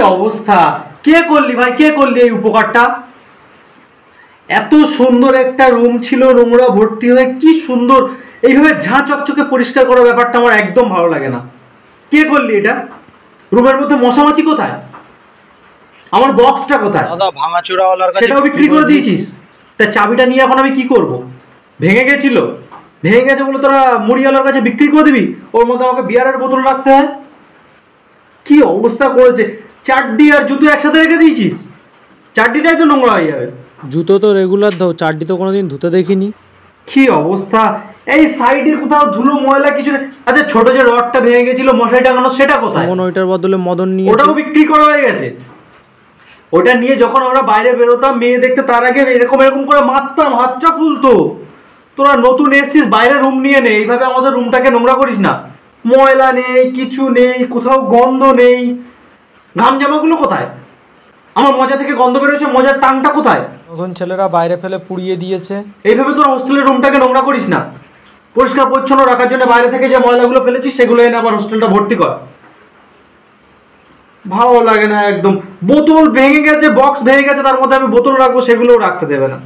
অবস্থা! কে করলি ভাই, কে করলি এই উপকারটা? এত সুন্দর একটা রুম ছিল, নোংরা ভর্তি হয়ে কি সুন্দর এইভাবে ঝাঁ চকচকে পরিষ্কার করার ব্যাপারটা আমার একদম ভালো লাগে না। কে করলি এটা? রুমের মধ্যে মশামাছি কোথায়? আমার বক্সটা কোথায়? দাদা ভাঙাচোরাওয়ালার কাছে সেটাও বিক্রি করে দিয়েছিস। তা চাবিটা নিয়ে এখন আমি কি করব? ভেঙে গেছিল, ভেঙে গেছে বলে তোরা মুড়িওয়ালার কাছে বিক্রি করে দিবি? ওর মধ্যে আমাকে বিয়ারের বোতল রাখতে হয়। কি অবস্থা করেছে! চাড্ডি আর জুতো একসাথে রেখে দিয়েছিস, চাড্ডিটাই তো নোংরা হয়ে যাবে। জুতো তো রেগুলার দাও, চাড্ডি তো কোনোদিন ধুতে দেখিনি। কি অবস্থা! এই সাইডে কোথাও ধুলো ময়লা কিছু নেই। আচ্ছা ছোট যে রডটা ভেঙে গেছিল মশারি টাঙানো, সেটা কোথায়? মন ওইটার বদলে মদন নিয়ে ওটাও বিক্রি করা হয়ে গেছে। ওটা নিয়ে যখন আমরা বাইরে বেরোতাম মেয়ে দেখতে, তার আগে এরকম এরকম করে মারতাম, হাতটা ফুলতো। তোরা নতুন এসছিস, বাইরে রুম নিয়ে নে, এইভাবে আমাদের রুমটাকে নোংরা করিস না। ময়লা নেই, কিছু নেই, কোথাও গন্ধ নেই। ঘাম জামাগুলো কোথায়? আমার মজা থেকে গন্ধ বেরোচ্ছে, মজার টাংটা কোথায়? নতুন ছেলেরা বাইরে ফেলে পুড়িয়ে দিয়েছে। এইভাবে তোরা হোস্টেলের রুমটাকে নোংরা করিস না। পরিষ্কার পরিচ্ছন্ন রাখার জন্য বাইরে থেকে যে ময়লাগুলো ফেলেছিস সেগুলো এনে আবার হোস্টেলটা ভর্তি কর। ভালো লাগে না একদম। বোতল ভেঙে গেছে, বক্স ভেঙে গেছে, তার মধ্যে আমি বোতল রাখবো, সেগুলোও রাখতে দেবে না।